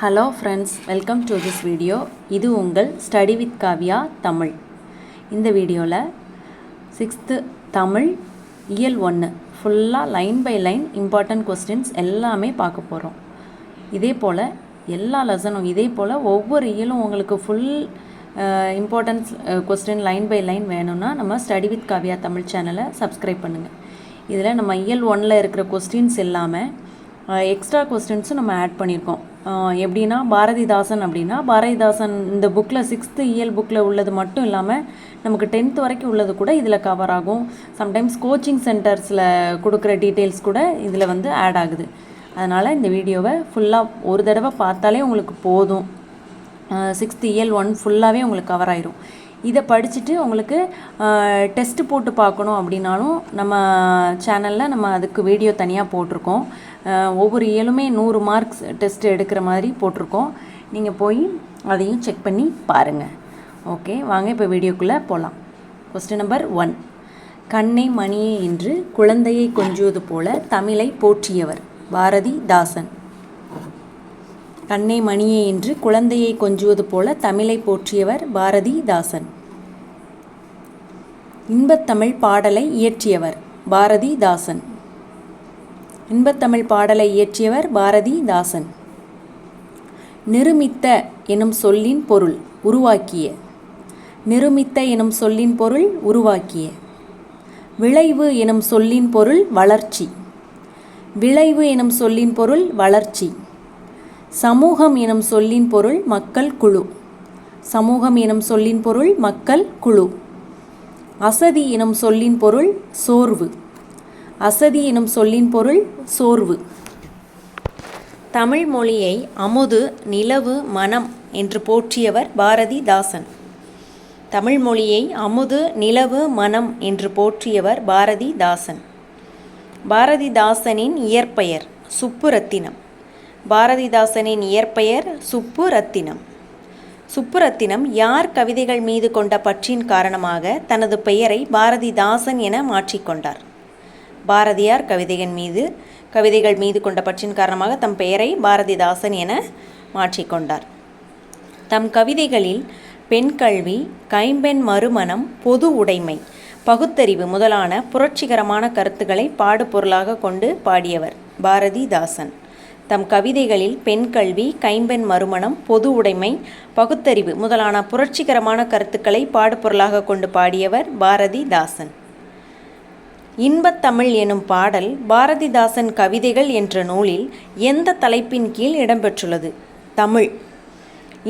Hello friends, welcome to this video. இது உங்கள் study with Kavya Tamil. இந்த வீடியோவில் 6th தமிழ் இயல் 1 ஃபுல்லாக line by line important questions எல்லாமே பார்க்க போகிறோம். இதே போல் எல்லா லெசனும் இதே போல் ஒவ்வொரு இயலும் உங்களுக்கு full importance question line by line வேணும்னா நம்ம ஸ்டடி வித் காவ்யா தமிழ் சேனலை சப்ஸ்கிரைப் பண்ணுங்கள். இதில் நம்ம இயல் 1ல் இருக்கிற கொஸ்டின்ஸ் இல்லாமல் எக்ஸ்ட்ரா கொஸ்டின்ஸும் நம்ம ஆட் பண்ணியிருக்கோம். எப்படின்னா பாரதிதாசன் அப்படின்னா பாரதிதாசன் இந்த புக்கில் 6th இயல் புக்கில் உள்ளது மட்டும் இல்லாமல் நமக்கு 10th வரைக்கும் உள்ளது கூட இதில் கவர் ஆகும். சம்டைம்ஸ் கோச்சிங் சென்டர்ஸில் கொடுக்குற டீட்டெயில்ஸ் கூட இதில் வந்து ஆட் ஆகுது. அதனால் இந்த வீடியோவை ஃபுல்லாக ஒரு தடவை பார்த்தாலே உங்களுக்கு போதும். 6th இயல் 1 ஃபுல்லாகவே உங்களுக்கு கவர் ஆயிரும். இதை படிச்சுட்டு உங்களுக்கு டெஸ்ட்டு போட்டு பார்க்கணும் அப்படின்னாலும் நம்ம சேனலில் நம்ம அதுக்கு வீடியோ தனியாக போட்டிருக்கோம். ஒவ்வொரு இயலுமே 100 மார்க்ஸ் டெஸ்ட் எடுக்கிற மாதிரி போட்டிருக்கோம். நீங்கள் போய் அதையும் செக் பண்ணி பாருங்கள். ஓகே, வாங்க இப்போ வீடியோக்குள்ளே போகலாம். Question number 1. கண்ணே மணியே என்று குழந்தையை கொஞ்சுவது போல தமிழை போற்றியவர் பாரதிதாசன். கண்ணே மணியே என்று குழந்தையை கொஞ்சுவது போல தமிழை போற்றியவர் பாரதிதாசன். இன்பத்தமிழ் பாடலை இயற்றியவர் பாரதிதாசன். இன்பத்தமிழ் பாடலை இயற்றியவர் பாரதிதாசன். நிருமித்த எனும் சொல்லின் பொருள் உருவாக்கிய. நிருமித்த எனும் சொல்லின் பொருள் உருவாக்கிய. விளைவு எனும் சொல்லின் பொருள் வளர்ச்சி. விளைவு எனும் சொல்லின் பொருள் வளர்ச்சி. சமூகம் எனும் சொல்லின் பொருள் மக்கள் குழு. சமூகம் எனும் சொல்லின் பொருள் மக்கள் குழு. அசதி எனும் சொல்லின் பொருள் சோர்வு. அசதி எனும் சொல்லின் பொருள் சோர்வு. தமிழ் மொழியை அமுது, நிலவு, மனம் என்று போற்றியவர் பாரதிதாசன். தமிழ் மொழியை அமுது, நிலவு, மனம் என்று போற்றியவர் பாரதிதாசன். பாரதிதாசனின் இயற்பெயர் சுப்புரத்தினம். பாரதிதாசனின் இயற்பெயர் சுப்புரத்தினம். சுப்புரத்தினம் யார் கவிதைகள் மீது கொண்ட பற்றின் காரணமாக தனது பெயரை பாரதிதாசன் என மாற்றிக்கொண்டார்? பாரதியார் கவிதைகள் மீது கொண்ட பற்றின் காரணமாக தம் பெயரை பாரதிதாசன் என மாற்றிக்கொண்டார். தம் கவிதைகளில் பெண் கல்வி, கைம்பெண் மறுமணம், பொது உடைமை, பகுத்தறிவு முதலான புரட்சிகரமான கருத்துக்களை பாடுபொருளாக கொண்டு பாடியவர் பாரதிதாசன். தம் கவிதைகளில் பெண் கல்வி, கைம்பெண் மறுமணம், பொது உடைமை, பகுத்தறிவு முதலான புரட்சிகரமான கருத்துக்களை பாடுபொருளாக கொண்டு பாடியவர் பாரதிதாசன். இன்பத்தமிழ் எனும் பாடல் பாரதிதாசன் கவிதைகள் என்ற நூலில் எந்த தலைப்பின் கீழ் இடம்பெற்றுள்ளது? தமிழ்.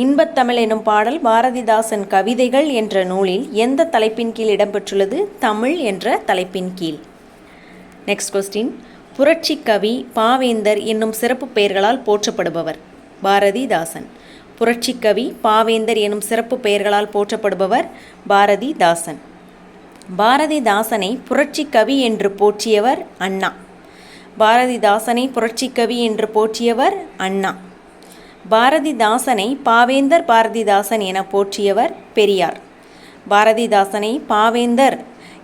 இன்பத்தமிழ் எனும் பாடல் பாரதிதாசன் கவிதைகள் என்ற நூலில் எந்த தலைப்பின் கீழ் இடம்பெற்றுள்ளது? தமிழ் என்ற தலைப்பின் கீழ். Next question. புரட்சி கவி, பாவேந்தர் என்னும் சிறப்பு பெயர்களால் போற்றப்படுபவர் பாரதிதாசன். புரட்சி கவி, பாவேந்தர் என்னும் சிறப்பு பெயர்களால் போற்றப்படுபவர் பாரதிதாசன். பாரதிதாசனை புரட்சி கவி என்று போற்றியவர் அண்ணா. பாரதிதாசனை புரட்சி கவி என்று போற்றியவர் அண்ணா. பாரதிதாசனை பாவேந்தர் பாரதிதாசன் என போற்றியவர் பெரியார். பாரதிதாசனை பாவேந்தர்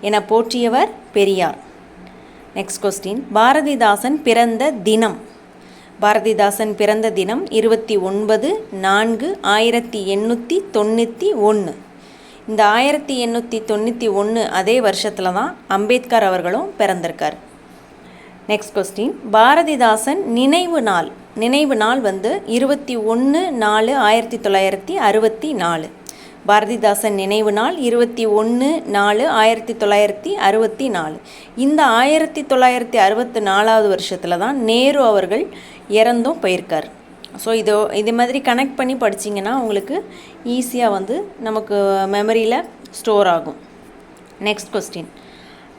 என போற்றியவர் பெரியார். Next question. பாரதிதாசன் பிறந்த தினம். பாரதிதாசன் பிறந்த தினம் 29/4/1891. இந்த 1891 அதே வருஷத்தில் தான் அம்பேத்கர் அவர்களும் பிறந்திருக்கார். Next question. பாரதிதாசன் நினைவு நாள். நினைவு நாள் வந்து 21/4/1964. பாரதிதாசன் நினைவு நாள் 21/4/1964. இந்த 1964 வருஷத்தில் தான் நேரு அவர்கள் இறந்தும் போயிருக்கார். ஸோ இது மாதிரி கனெக்ட் பண்ணி படிச்சிங்கன்னா உங்களுக்கு ஈஸியாக வந்து நமக்கு மெமரியில் ஸ்டோர் ஆகும். Next question.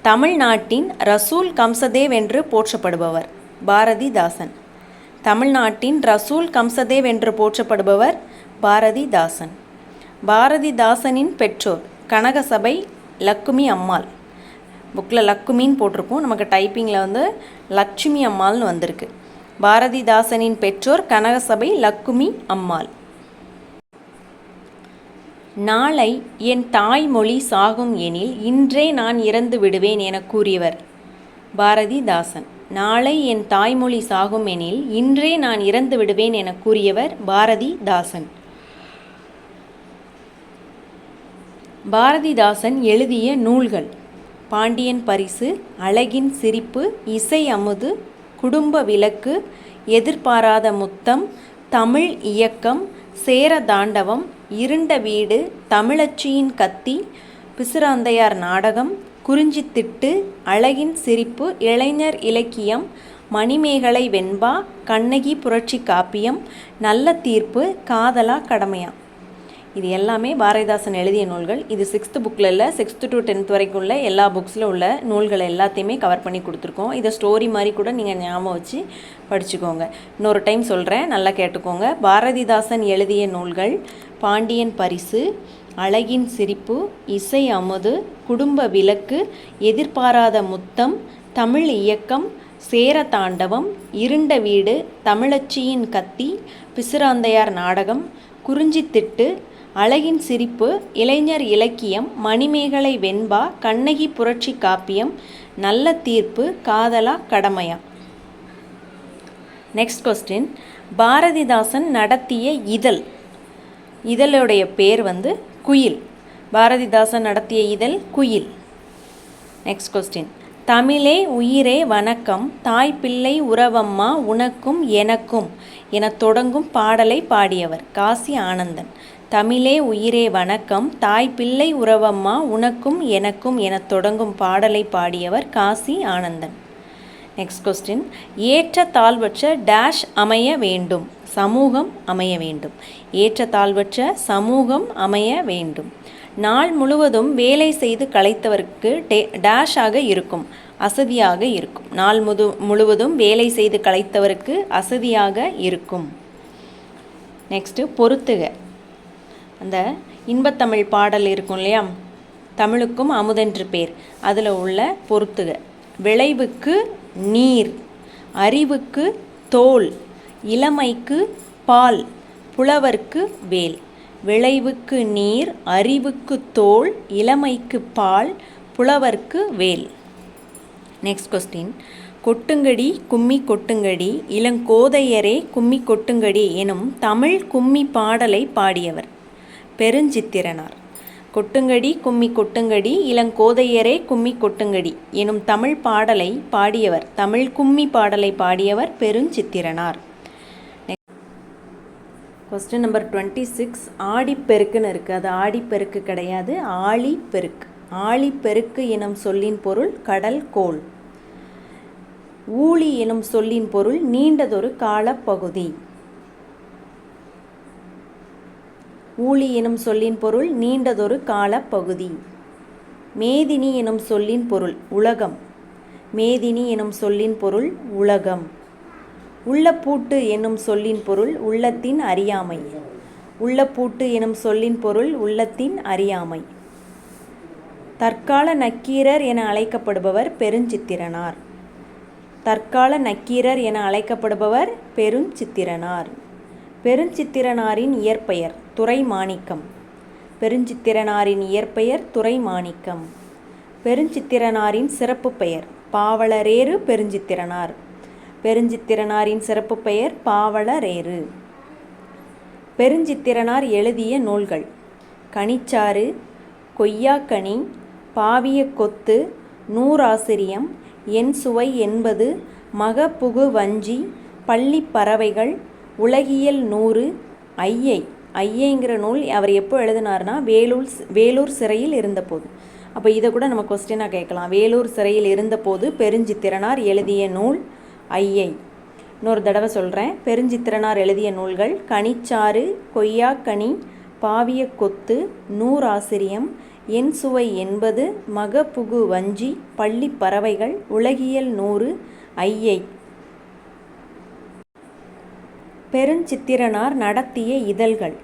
தமிழ்நாட்டின் ரசூல் கம்சதேவ் என்று போற்றப்படுபவர் பாரதிதாசன். தமிழ்நாட்டின் ரசூல் கம்சதேவ் என்று போற்றப்படுபவர் பாரதிதாசன். பாரதிதாசனின் பெற்றோர் கனகசபை லக்குமி அம்மாள். புக்கில் லக்குமின்னு போட்டிருக்கோம், நமக்கு டைப்பிங்கில் வந்து லட்சுமி அம்மாள்னு வந்திருக்கு. பாரதிதாசனின் பெற்றோர் கனகசபை லக்குமி அம்மாள். நாளை என் தாய்மொழி சாகும் எனில் இன்றே நான் இறந்து விடுவேன் என கூறியவர் பாரதிதாசன். நாளை என் தாய்மொழி சாகும் எனில் இன்றே நான் இறந்து விடுவேன் என கூறியவர் பாரதிதாசன். பாரதிதாசன் எழுதிய நூல்கள்: பாண்டியன் பரிசு, அழகின் சிரிப்பு, இசை அமுது, குடும்ப விளக்கு, எதிர்பாராத முத்தம், தமிழ் இயக்கம், சேர தாண்டவம், இருண்ட வீடு, தமிழச்சியின் கத்தி, பிசிராந்தையார் நாடகம், குறிஞ்சித்திட்டு, அழகின் சிரிப்பு, இளைஞர் இலக்கியம், மணிமேகலை வெண்பா, கண்ணகி புரட்சி காப்பியம், நல்ல தீர்ப்பு, காதலா கடமையா. இது எல்லாமே பாரதிதாசன் எழுதிய நூல்கள். இது 6th புக்கில் இல்லை, 6th to 10th வரைக்கும் உள்ள எல்லா புக்ஸில் உள்ள நூல்கள் எல்லாத்தையுமே கவர் பண்ணி கொடுத்துருக்கோம். இதை ஸ்டோரி மாதிரி கூட நீங்கள் ஞாபகம் வச்சு படிச்சுக்கோங்க. இன்னொரு டைம் சொல்கிறேன், நல்லா கேட்டுக்கோங்க. பாரதிதாசன் எழுதிய நூல்கள்: பாண்டியன் பரிசு, அழகின் சிரிப்பு, இசை அமுது, குடும்ப விளக்கு, எதிர்பாராத முத்தம், தமிழ் இயக்கம், சேர தாண்டவம், இருண்ட வீடு, தமிழச்சியின் கத்தி, பிசிராந்தையார் நாடகம், குறிஞ்சித்திட்டு, அழகின் சிரிப்பு, இளைஞர் இலக்கியம், மணிமேகலை வெண்பா, கண்ணகி புரட்சி காப்பியம், நல்ல தீர்ப்பு, காதலா கடமையா. நெக்ஸ்ட் கொஸ்டின்: பாரதிதாசன் நடத்திய இதழ். இதழுடைய பேர் குயில். பாரதிதாசன் நடத்திய இதழ் குயில். நெக்ஸ்ட் கொஸ்டின்: தமிழே உயிரே வணக்கம், தாய் பிள்ளை உறவம்மா உனக்கும் எனக்கும் என தொடங்கும் பாடலை பாடியவர் காசி ஆனந்தன். தமிழே உயிரே வணக்கம், தாய் பிள்ளை உறவம்மா உனக்கும் எனக்கும் என தொடங்கும் பாடலை பாடியவர் காசி ஆனந்தன். நெக்ஸ்ட் கொஸ்டின்: ஏற்ற தாழ்வற்ற டேஷ் அமைய வேண்டும், சமூகம் அமைய வேண்டும். ஏற்ற தாழ்வற்ற சமூகம் அமைய வேண்டும். நாள் முழுவதும் வேலை செய்து களைத்தவருக்கு டேஷாக இருக்கும், அசதியாக இருக்கும். நாள் முழுவதும் வேலை செய்து களைத்தவருக்கு அசதியாக இருக்கும். நெக்ஸ்ட்டு பொறுத்துக. அந்த இன்பத்தமிழ் பாடல் இருக்கும் இல்லையா, தமிழுக்கும் அமுதென்று பேர், அதில் உள்ள பொறுத்துக: விளைவுக்கு நீர், அறிவுக்கு தோல், இளமைக்கு பால், புலவர்க்கு வேல். விளைவுக்கு நீர், அறிவுக்கு தோல், இளமைக்கு பால், புலவர்க்கு வேல். நெக்ஸ்ட் கொஸ்டின்: கொட்டுங்கடி கும்மி கொட்டுங்கடி இளங்கோதையரே கும்மி கொட்டுங்கடி எனும் தமிழ் கும்மி பாடலை பாடியவர் பெருஞ்சித்திரனார். கொட்டுங்கடி கும்மி கொட்டுங்கடி இளங்கோதையரே கும்மி கொட்டுங்கடி எனும் தமிழ் பாடலை பாடியவர், தமிழ் கும்மி பாடலை பாடியவர் பெருஞ்சித்திரனார். கொஸ்டின் நம்பர் 26: ஆடிப்பெருக்குன்னு இருக்குது. அது ஆடிப்பெருக்கு கிடையாது, ஆழிப்பெருக்கு. ஆழிப்பெருக்கு எனும் சொல்லின் பொருள் கடல் கோள். ஊழி எனும் சொல்லின் பொருள் நீண்டதொரு காலப்பகுதி. ஊழி எனும் சொல்லின் பொருள் நீண்டதொரு காலப்பகுதி. மேதினி எனும் சொல்லின் பொருள் உலகம். மேதினி எனும் சொல்லின் பொருள் உலகம். உள்ளப்பூட்டு என்னும் சொல்லின் பொருள் உள்ளத்தின் அறியாமை. உள்ளப்பூட்டு எனும் சொல்லின் பொருள் உள்ளத்தின் அறியாமை. தற்கால நக்கீரர் என அழைக்கப்படுபவர் பெருஞ்சித்திரனார். தற்கால நக்கீரர் என அழைக்கப்படுபவர் பெருஞ்சித்திரனார். பெருஞ்சித்திரனாரின் இயற்பெயர் துரைமாணிக்கம். பெருஞ்சித்திரனாரின் இயற்பெயர் துரைமாணிக்கம். பெருஞ்சித்திரனாரின் சிறப்பு பெயர் பாவலரேறு பெருஞ்சித்திரனார். பெருஞ்சித்திரனாரின் சிறப்பு பெயர் பாவலரேறு. பெருஞ்சித்திரனார் எழுதிய நூல்கள்: கனிச்சாறு, கொய்யாக்கனி, பாவிய கொத்து, நூறாசிரியம், என் சுவை என்பது, மகப்புகு வஞ்சி, பள்ளி பறவைகள், உலகியல் 100, ஐயை. ஐயைங்கிற நூல் அவர் எப்போ எழுதினார்னா வேலூர் சிறையில் இருந்தபோது. அப்போ இதை கூட நம்ம கொஸ்டினாக கேட்கலாம். வேலூர் சிறையில் இருந்தபோது பெருஞ்சித்திரனார் எழுதிய நூல் ஐயை. இன்னொரு தடவை சொல்கிறேன். பெருஞ்சித்திரனார் எழுதிய நூல்கள்: கனிச்சாறு, கொய்யாக்கனி, பாவிய கொத்து, நூறாசிரியம், என் சுவை என்பது, மகப்புகு வஞ்சி, பள்ளி பறவைகள், உலகியல் 100, ஐயை. பெருஞ்சித்திரனார் நடத்திய இதழ்கள்: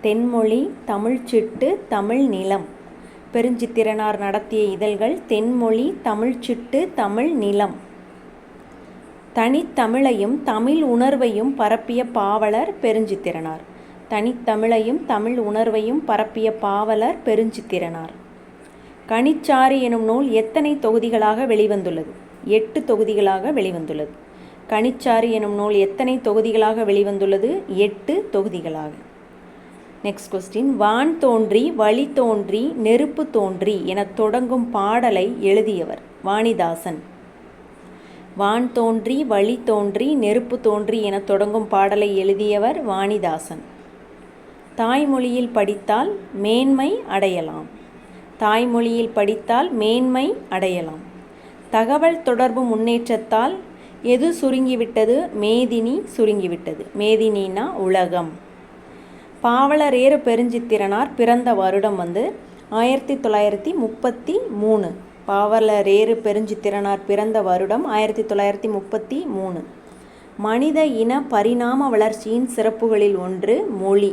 தென்மொழி, தமிழ்ச்சிட்டு, தமிழ் நிலம். பெருஞ்சித்திரனார் நடத்திய இதழ்கள் தென்மொழி, தமிழ்ச்சிட்டு, தமிழ் நிலம். தனித்தமிழையும் தமிழ் உணர்வையும் பரப்பிய பாவலர் பெருஞ்சித்திரனார். தனித்தமிழையும் தமிழ் உணர்வையும் பரப்பிய பாவலர் பெருஞ்சித்திரனார். கனிச்சாறு எனும் நூல் எத்தனை தொகுதிகளாக வெளிவந்துள்ளது? 8 தொகுதிகளாக வெளிவந்துள்ளது. கனிச்சாறு எனும் நூல் எத்தனை தொகுதிகளாக வெளிவந்துள்ளது? 8 தொகுதிகளாக. நெக்ஸ்ட் கொஸ்டின், வான் தோன்றி வழி தோன்றி நெருப்பு தோன்றி என தொடங்கும் பாடலை எழுதியவர்? வாணிதாசன். வான் தோன்றி வழி தோன்றி நெருப்பு தோன்றி என தொடங்கும் பாடலை எழுதியவர் வாணிதாசன். தாய்மொழியில் படித்தால் மேன்மை அடையலாம். தாய்மொழியில் படித்தால் மேன்மை அடையலாம். தகவல் தொடர்பு முன்னேற்றத்தால் எது சுருங்கிவிட்டது? மேதினி சுருங்கிவிட்டது. மேதினினா உலகம். பாவலரேறு பெருஞ்சித்திரனார் பிறந்த வருடம் 1933. பாவலரேறு பெருஞ்சித்திரனார் பிறந்த வருடம் 1933. மனித இன பரிணாம வளர்ச்சியின் சிறப்புகளில் ஒன்று மொழி.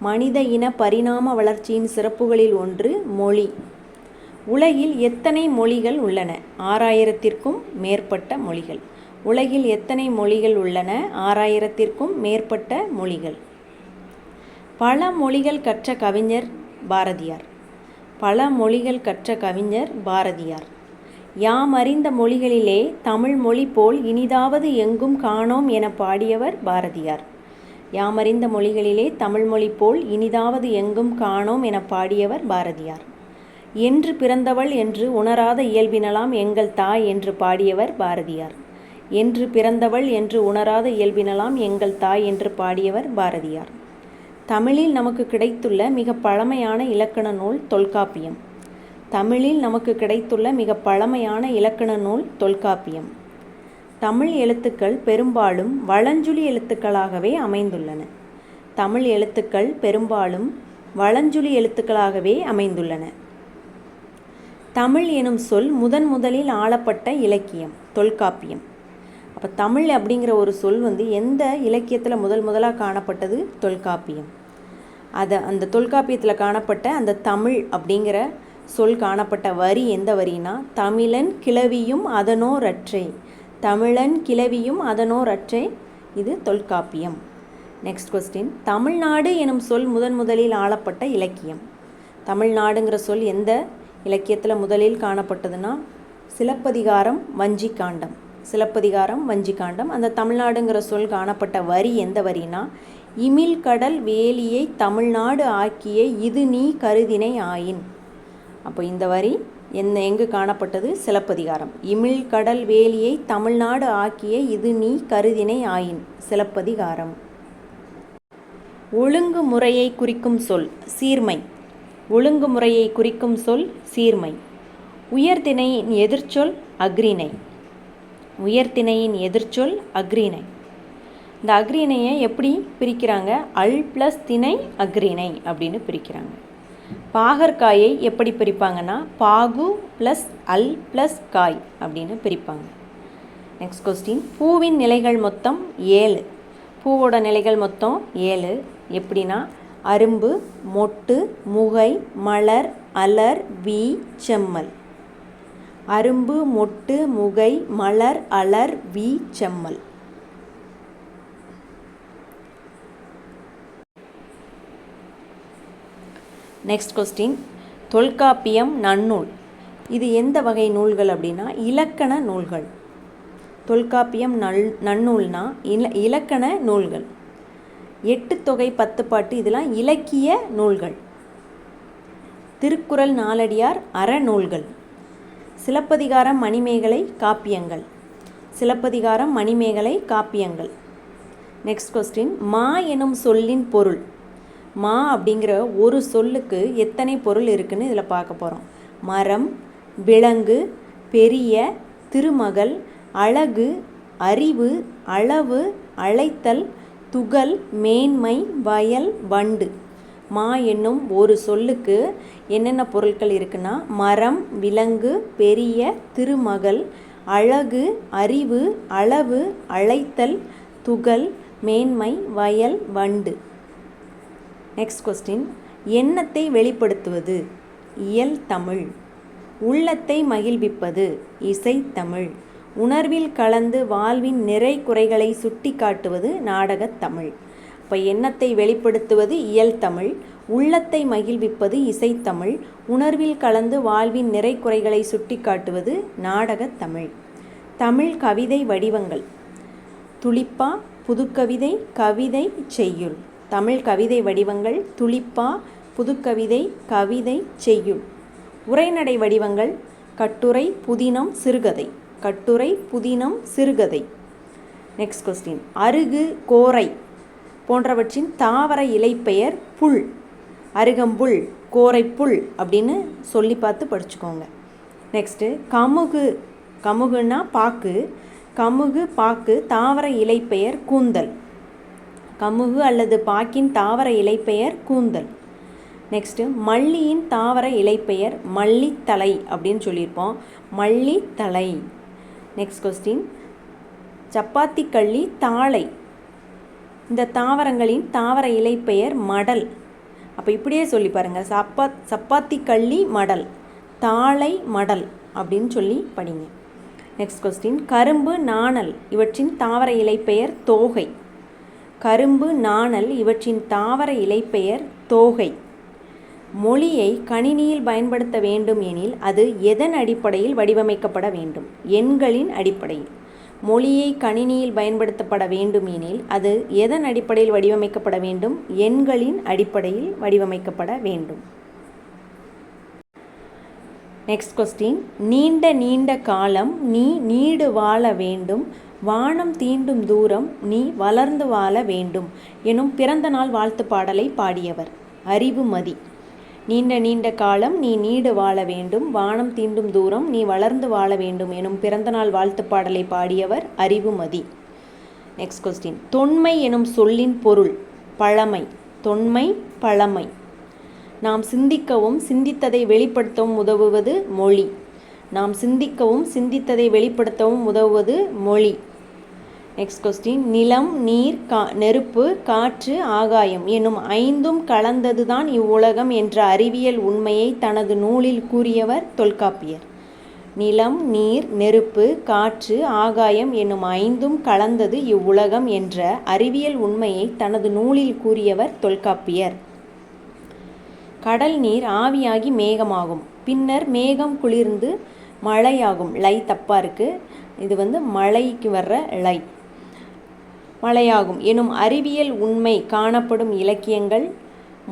மனித இன பரிணாம வளர்ச்சியின் சிறப்புகளில் ஒன்று மொழி. உலகில் எத்தனை மொழிகள் உள்ளன? 6000த்திற்கும் மேற்பட்ட மொழிகள். உலகில் எத்தனை மொழிகள் உள்ளன? 6000த்திற்கும் மேற்பட்ட மொழிகள். பல மொழிகள் கற்ற கவிஞர் பாரதியார். பல மொழிகள் கற்ற கவிஞர் பாரதியார். யாம் அறிந்த மொழிகளிலே தமிழ் மொழி போல் இனிதாவது எங்கும் காணோம் என பாடியவர் பாரதியார். யாமறிந்த மொழிகளிலே தமிழ் மொழி போல் இனிதாவது எங்கும் காணோம் என பாடியவர் பாரதியார். என்று பிறந்தவள் என்று உணராத இயல்பினலாம் எங்கள் தாய் என்று பாடியவர் பாரதியார். என்று பிறந்தவள் என்று உணராத இயல்பினலாம் எங்கள் தாய் என்று பாடியவர் பாரதியார். தமிழில் நமக்கு கிடைத்துள்ள மிக பழமையான இலக்கண நூல் தொல்காப்பியம். தமிழில் நமக்கு கிடைத்துள்ள மிக பழமையான இலக்கண நூல் தொல்காப்பியம். தமிழ் எழுத்துக்கள் பெரும்பாலும் வளஞ்சுழி எழுத்துக்களாகவே அமைந்துள்ளன. தமிழ் எழுத்துக்கள் பெரும்பாலும் வளஞ்சுழி எழுத்துக்களாகவே அமைந்துள்ளன. தமிழ் எனும் சொல் முதலில் ஆளப்பட்ட இலக்கியம் தொல்காப்பியம். அப்போ தமிழ் அப்படிங்கிற ஒரு சொல் எந்த இலக்கியத்தில் முதலாக காணப்பட்டது? தொல்காப்பியம். அந்த தொல்காப்பியத்தில் காணப்பட்ட அந்த தமிழ் அப்படிங்கிற சொல் காணப்பட்ட வரி எந்த வரினா, தமிழன் கிளவியும் அதனோரற்றே. தமிழன் கிளவியும் அதனோரற்றே. இது தொல்காப்பியம். நெக்ஸ்ட் கொஸ்டின், தமிழ்நாடு எனும் சொல் முதலில் ஆளப்பட்ட இலக்கியம். தமிழ்நாடுங்கிற சொல் எந்த இலக்கியத்தில் முதலில் காணப்பட்டதுன்னா சிலப்பதிகாரம் வஞ்சிக்காண்டம். சிலப்பதிகாரம் வஞ்சிக்காண்டம். அந்த தமிழ்நாடுங்கிற சொல் காணப்பட்ட வரி எந்த வரினா, இமில் கடல் வேலியை தமிழ்நாடு ஆக்கிய இது நீ கருதினை ஆயின். அப்போ இந்த வரி எங்கு காணப்பட்டது? சிலப்பதிகாரம். இமில் கடல் வேலியை தமிழ்நாடு ஆக்கிய இது நீ கருதினை ஆயின். சிலப்பதிகாரம். ஒழுங்கு முறையை குறிக்கும் சொல் சீர்மை. ஒழுங்கு முறையை குறிக்கும் சொல் சீர்மை. உயர்திணையின் எதிர்ச்சொல் அஃறிணை. உயர்திணையின் எதிர்ச்சொல் அஃறிணை. இந்த அஃறிணையை எப்படி பிரிக்கிறாங்க? அல் ப்ளஸ் திணை அஃறிணை அப்படின்னு பிரிக்கிறாங்க. பாகற்காயை எப்படி பிரிப்பாங்கன்னா பாகு ப்ளஸ் அல் ப்ளஸ் காய் அப்படின்னு பிரிப்பாங்க. நெக்ஸ்ட் கொஸ்டின், பூவின் நிலைகள் மொத்தம் 7. பூவோட நிலைகள் மொத்தம் 7. எப்படின்னா அரும்பு, மொட்டு, முகை, மலர், அலர், வி, செம்மல். அரும்பு, மொட்டு, முகை, மலர், அலர், வி, செம்மல். நெக்ஸ்ட் கொஸ்டின், தொல்காப்பியம் நன்னூல். இது எந்த வகை நூல்கள் அப்படின்னா இலக்கண நூல்கள். தொல்காப்பியம் நன்னூல்னா இலக்கண நூல்கள். 8 தொகை 10 பாட்டு இதெல்லாம் இலக்கிய நூல்கள். திருக்குறள் நாலடியார் அறநூல்கள். சிலப்பதிகாரம் மணிமேகலை காப்பியங்கள். சிலப்பதிகாரம் மணிமேகலை காப்பியங்கள். நெக்ஸ்ட் கொஸ்டின், மா எனும் சொல்லின் பொருள். மா அப்படிங்கிற ஒரு சொல்லுக்கு எத்தனை பொருள் இருக்குன்னு இதில் பார்க்க போகிறோம். மரம், விலங்கு, பெரிய, திருமகள், அழகு, அறிவு, அளவு, அழைத்தல், துகள், மேன்மை, வயல், வண்டு. மா என்னும் ஒரு சொல்லுக்கு என்னென்ன பொருட்கள் இருக்குன்னா மரம், விலங்கு, பெரிய, திருமகள், அழகு, அறிவு, அளவு, அழைத்தல், துகள், மேன்மை, வயல், வண்டு. நெக்ஸ்ட் கொஸ்டின், எண்ணத்தை வெளிப்படுத்துவது இயல் தமிழ். உள்ளத்தை மகிழ்விப்பது இசைத்தமிழ். உணர்வில் கலந்து வாழ்வின் நிறை குறைகளை சுட்டி காட்டுவது நாடகத் தமிழ். இப்போ எண்ணத்தை வெளிப்படுத்துவது இயல் தமிழ், உள்ளத்தை மகிழ்விப்பது இசைத்தமிழ், உணர்வில் கலந்து வாழ்வின் நிறை குறைகளை சுட்டி காட்டுவது நாடகத் தமிழ். தமிழ் கவிதை வடிவங்கள். துளிப்பா, புதுக்கவிதை, கவிதை, செய்யுள். தமிழ் கவிதை வடிவங்கள் துளிப்பா, புதுக்கவிதை, கவிதை, செய்யுள். உரைநடை வடிவங்கள் கட்டுரை, புதினம், சிறுகதை. கட்டுரை, புதினம், சிறுகதை. Next question. அருகு, கோரை போன்றவற்றின் தாவர இலைப்பெயர் புல். அருகம்புல், கோரைப்புல் அப்படின்னு சொல்லி பார்த்து படிச்சுக்கோங்க. நெக்ஸ்ட்டு கமுகு. கமுகுன்னா பாக்கு. கமுகு, பாக்கு தாவர இலைப்பெயர் கூந்தல். கமுகு அல்லது பாக்கின் தாவர இலைப்பெயர் கூந்தல். நெக்ஸ்ட்டு மல்லியின் தாவர இலைப்பெயர் மல்லித்தலை அப்படின்னு சொல்லியிருப்போம். மல்லித்தலை. Next question. சப்பாத்தி கள்ளி, தாளை இந்த தாவரங்களின் தாவர இலைப்பெயர் மடல். அப்போ இப்படியே சொல்லி பாருங்கள். சப்பாத்தி கள்ளி மடல், தாளை மடல் அப்படின்னு சொல்லி படிங்க. Next question. கரும்பு, நாணல் இவற்றின் தாவர இலைப்பெயர் தோகை. கரும்பு, நாணல் இவற்றின் தாவர இலைப்பெயர் தோகை. மொழியை கணினியில் பயன்படுத்த வேண்டும் எனில் அது எதன் அடிப்படையில் வடிவமைக்கப்பட வேண்டும்? எண்களின் அடிப்படையில். மொழியை கணினியில் பயன்படுத்தப்பட வேண்டும் எனில் அது எதன் அடிப்படையில் வடிவமைக்கப்பட வேண்டும்? எண்களின் அடிப்படையில் வடிவமைக்கப்பட வேண்டும். Next question. நீண்ட நீண்ட காலம் நீ நீடு வாழ வேண்டும், வானம் தீண்டும் தூரம் நீ வளர்ந்து வாழ வேண்டும் எனும் பிறந்த நாள் வாழ்த்து பாடலை பாடியவர்? அறிவுமதி. நீண்ட நீண்ட காலம் நீ நீடு வாழ வேண்டும், வானம் தீண்டும் தூரம் நீ வளர்ந்து வாழ வேண்டும் எனும் பிறந்தநாள் வாழ்த்து பாடலை பாடியவர் அறிவுமதி. Next question. தொன்மை எனும் சொல்லின் பொருள் பழமை. தொன்மை, பழமை. நாம் சிந்திக்கவும் சிந்தித்ததை வெளிப்படுத்தவும் உதவுவது மொழி. நாம் சிந்திக்கவும் சிந்தித்ததை வெளிப்படுத்தவும் உதவுவது மொழி. Next question. நிலம், நீர், நெருப்பு, காற்று, ஆகாயம் என்னும் ஐந்தும் கலந்ததுதான் இவ்வுலகம் என்ற அறிவியல் உண்மையை தனது நூலில் கூறியவர் தொல்காப்பியர். நிலம், நீர், நெருப்பு, காற்று, ஆகாயம் என்னும் ஐந்தும் கலந்தது இவ்வுலகம் என்ற அறிவியல் உண்மையை தனது நூலில் கூறியவர் தொல்காப்பியர். கடல் நீர் ஆவியாகி மேகமாகும், பின்னர் மேகம் குளிர்ந்து மழையாகும். லை தப்பாக இருக்குது. இது மழைக்கு வர்ற லை. மழையாகும் எனும் அறிவியல் உண்மை காணப்படும் இலக்கியங்கள்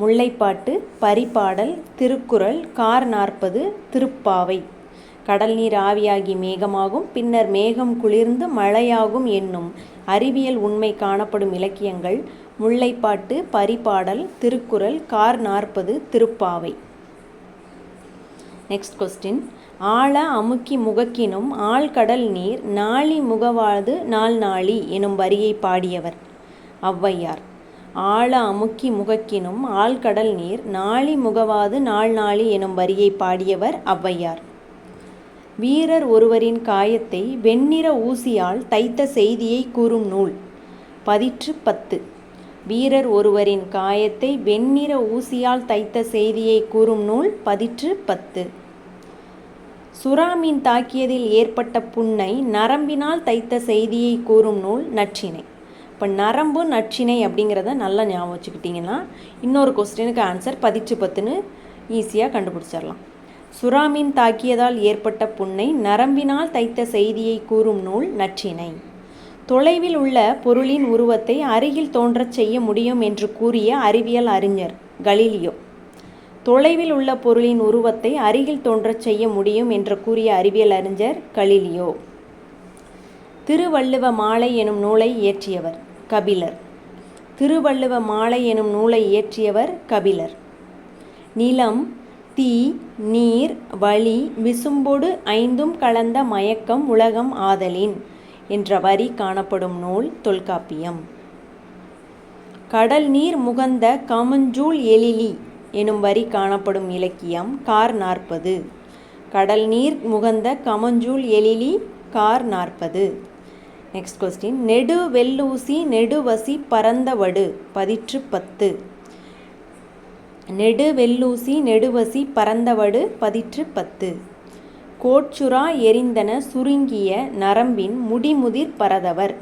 முல்லைப்பாட்டு, பரிபாடல், திருக்குறள், கார் 40, திருப்பாவை. கடல் நீர் ஆவியாகி மேகமாகும், பின்னர் மேகம் குளிர்ந்து மழையாகும் என்னும் அறிவியல் உண்மை காணப்படும் இலக்கியங்கள் முல்லைப்பாட்டு, பரிபாடல், திருக்குறள், கார் 40, திருப்பாவை. Next question. ஆழ அமுக்கி முகக்கினும் ஆழ்கடல் நீர் நாளி முகவாது நாள் நாளி எனும் வரியை பாடியவர்? ஔவையார். ஆழ அமுக்கி முகக்கினும் ஆழ்கடல் நீர் நாளி முகவாது நாள் நாளி எனும் வரியை பாடியவர் ஔவையார். வீரர் ஒருவரின் காயத்தை வெண்ணிற ஊசியால் தைத்த செய்தியை கூறும் நூல்? பதிற்று 10. வீரர் ஒருவரின் காயத்தை வெண்ணிற ஊசியால் தைத்த செய்தியை கூறும் நூல் பதிற்று 10. சுறாமீன் தாக்கியதில் ஏற்பட்ட புண்ணை நரம்பினால் தைத்த செய்தியை கூறும் நூல் நற்றிணை. இப்போ நரம்பு, நற்றிணை அப்படிங்கிறத நல்லா ஞாபகம் வச்சுக்கிட்டிங்கன்னா இன்னொரு கொஸ்டினுக்கு ஆன்சர் பதிற்று 10ன்னு ஈஸியாக கண்டுபிடிச்சிடலாம். சுறாமீன் தாக்கியதால் ஏற்பட்ட புண்ணை நரம்பினால் தைத்த செய்தியை கூறும் நூல் நற்றிணை. தொலைவில் உள்ள பொருளின் உருவத்தை அருகில் தோன்றச் செய்ய முடியும் என்று கூறிய அறிவியல் அறிஞர் கலீலியோ. தொலைவில் உள்ள பொருளின் உருவத்தை அருகில் தோன்றச் செய்ய முடியும் என்று கூறிய அறிவியல் அறிஞர் கலீலியோ. திருவள்ளுவ மாலை எனும் நூலை இயற்றியவர் கபிலர். திருவள்ளுவ மாலை எனும் நூலை இயற்றியவர் கபிலர். நிலம், தீ, நீர், வளி, விசும்பொடு ஐந்தும் கலந்த மயக்கம் உலகம் ஆதலின் என்ற வரி காணப்படும் நூல் தொல்காப்பியம். கடல் நீர் முகந்த கமஞ்சூல் எழிலி எனும் வரி காணப்படும் இலக்கியம் கார் 40. கடல் நீர் முகந்த கமஞ்சூல் எழிலி, கார் 40. Next question. நெடு வெள்ளூசி நெடுவசி பரந்தவடு பதிற்று 10. நெடு வெள்ளூசி நெடுவசி பரந்தவடு பதிற்று 10. கோட்சுறா எரிந்தன சுருங்கிய நரம்பின் முடிமுதிர் பரதவர்.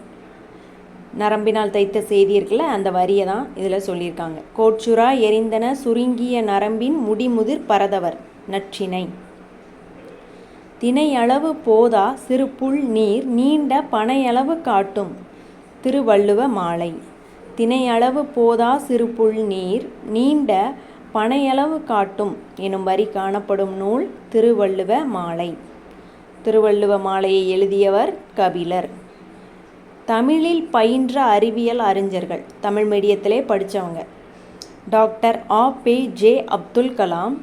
நரம்பினால் தைத்த செய்தி இருக்குல்ல, அந்த வரியை தான் இதில் சொல்லியிருக்காங்க. கோட்சுறா எரிந்தன சுருங்கிய நரம்பின் முடிமுதிர் பரதவர் நற்றிணை. தினையளவு போதா சிறு புல் நீர் நீண்ட பனையளவு காட்டும். திருவள்ளுவ மாலை. தினையளவு போதா சிறு புல் நீர் நீண்ட பனையளவு காட்டும் எனும் வரி காணப்படும் நூல் திருவள்ளுவ மாலை. திருவள்ளுவ மாலையை எழுதியவர் கபிலர். தமிழில் பயின்ற அறிவியல் அறிஞர்கள், தமிழ் மீடியத்திலே படித்தவங்க: doctor APJ. Abdul Kalam,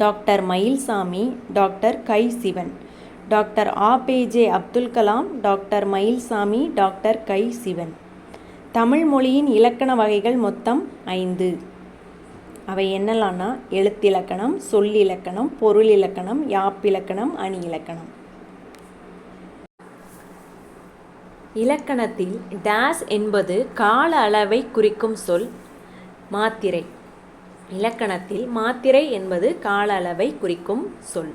doctor Mylswamy, doctor K. Sivan. Doctor APJ. Abdul Kalam, doctor Mylswamy, doctor K. Sivan. Tamil மொழியின் இலக்கண வகைகள் மொத்தம் 5. அவை என்னலான்னா எழுத்திலக்கணம், சொல்லிலக்கணம், பொருளிலக்கணம், யாப்பிலக்கணம், அணி இலக்கணம். இலக்கணத்தில் டேஸ் என்பது கால அளவை குறிக்கும் சொல் மாத்திரை. இலக்கணத்தில் மாத்திரை என்பது கால அளவை குறிக்கும் சொல்.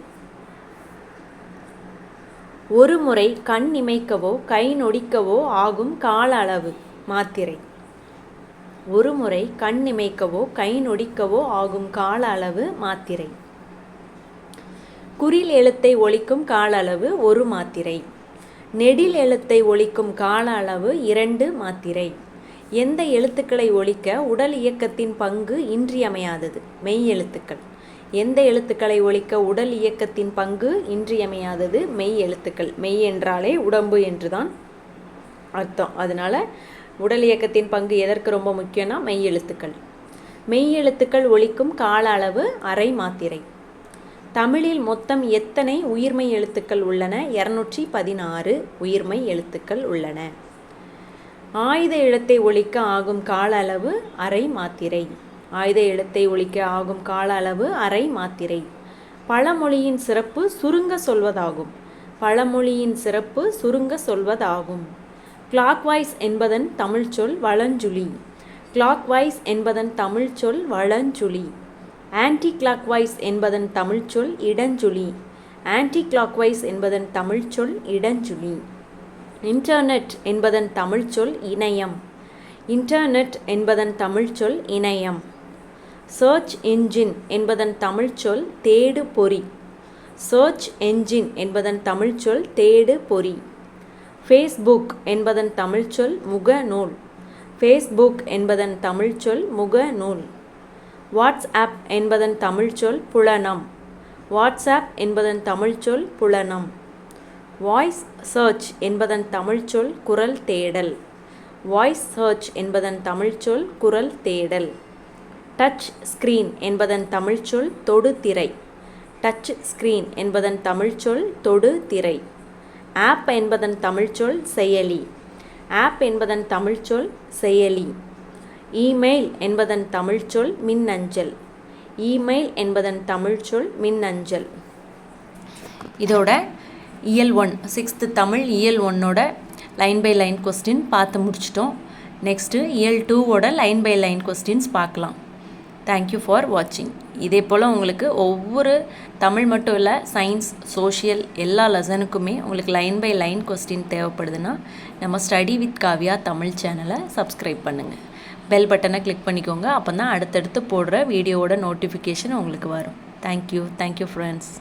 ஒரு முறை கண் இமைக்கவோ கை நொடிக்கவோ ஆகும் கால அளவு மாத்திரை. ஒரு முறை கண் இமைக்கவோ கை நொடிக்கவோ ஆகும் கால அளவு மாத்திரை. குறில் எழுத்தை ஒலிக்கும் கால அளவு 1 மாத்திரை. நெடில் எழுத்தை ஒலிக்கும் கால அளவு 2 மாத்திரை. எந்த எழுத்துக்களை ஒலிக்க உடல் இயக்கத்தின் பங்கு இன்றியமையாதது? மெய் எழுத்துக்கள். எந்த எழுத்துக்களை ஒலிக்க உடல் இயக்கத்தின் பங்கு இன்றியமையாதது? மெய் எழுத்துக்கள். மெய் என்றாலே உடம்பு என்றுதான் அர்த்தம். அதனால உடல் இயக்கத்தின் பங்கு எதற்கு ரொம்ப முக்கியம்னா மெய் எழுத்துக்கள். மெய் எழுத்துக்கள் ஒலிக்கும் கால அளவு அரை மாத்திரை. தமிழில் மொத்தம் எத்தனை உயிர்மெய் எழுத்துக்கள் உள்ளன? 216 உயிர்மெய் எழுத்துக்கள் உள்ளன. ஆயுத எழுத்தை ஒலிக்க ஆகும் கால அளவு அரை மாத்திரை. ஆயுத எழுத்தை ஒலிக்க ஆகும் கால அளவு அரை மாத்திரை. பழமொழியின் சிறப்பு சுருங்க சொல்வதாகும். பழமொழியின் சிறப்பு சுருங்க சொல்வதாகும். கிளாக்வைஸ் என்பதன் தமிழ் சொல் வலஞ்சுழி. கிளாக்வைஸ் என்பதன் தமிழ் சொல் வலஞ்சுழி. ஆன்டி கிளாக்வைஸ் என்பதன் தமிழ் சொல் இடஞ்சுழி. ஆன்டி கிளாக்வைஸ் என்பதன் தமிழ் சொல் இடஞ்சுழி. இன்டர்நெட் என்பதன் தமிழ் சொல் இணையம். இன்டர்நெட் என்பதன் தமிழ் சொல் இணையம். சர்ச் என்ஜின் என்பதன் தமிழ் சொல் தேடு பொறி. சர்ச் என்ஜின் என்பதன் தமிழ் சொல் தேடு பொறி. ஃபேஸ்புக் என்பதன் தமிழ் சொல் முகநூல். ஃபேஸ்புக் என்பதன் தமிழ் சொல் முகநூல். வாட்ஸ்ஆப் என்பதன் தமிழ் சொல் புலனம். வாட்ஸ்ஆப் என்பதன் தமிழ் சொல் புலனம். வாய்ஸ் சர்ச் என்பதன் தமிழ் சொல் குரல் தேடல். வாய்ஸ் சர்ச் என்பதன் தமிழ் சொல் குரல் தேடல். டச் ஸ்கிரீன் என்பதன் தமிழ் சொல் தொடு திரை. டச் ஸ்கிரீன் என்பதன் தமிழ் சொல் தொடு திரை. ஆப் என்பதன் தமிழ் சொல் செயலி. ஆப் என்பதன் தமிழ் சொல் செயலி. இமெயில் என்பதன் தமிழ் சொல் மின்னஞ்சல். இமெயில் என்பதன் தமிழ் சொல் மின்னஞ்சல். இதோட இயல் 1 6th தமிழ் இயல் 1ஓட லைன் பை லைன் கொஸ்டின் பார்த்து முடிச்சிட்டோம். நெக்ஸ்ட்டு இயல் 2ஓட லைன் பை லைன் கொஸ்டின்ஸ் பார்க்கலாம். தேங்க்யூ ஃபார் வாட்சிங். இதே போல் உங்களுக்கு ஒவ்வொரு தமிழ் மட்டும் இல்லை, சயின்ஸ், சோஷியல் எல்லா லெசனுக்குமே உங்களுக்கு லைன் பை லைன் கொஸ்டின் தேவைப்படுதுன்னா நம்ம ஸ்டடி வித் காவ்யா தமிழ் சேனலை சப்ஸ்கிரைப் பண்ணுங்கள். பெல் பட்டனை கிளிக் பண்ணிக்கோங்க. அப்போ தான் அடுத்தடுத்து போடுற வீடியோவோட நோட்டிஃபிகேஷன் உங்களுக்கு வரும். Thank you friends.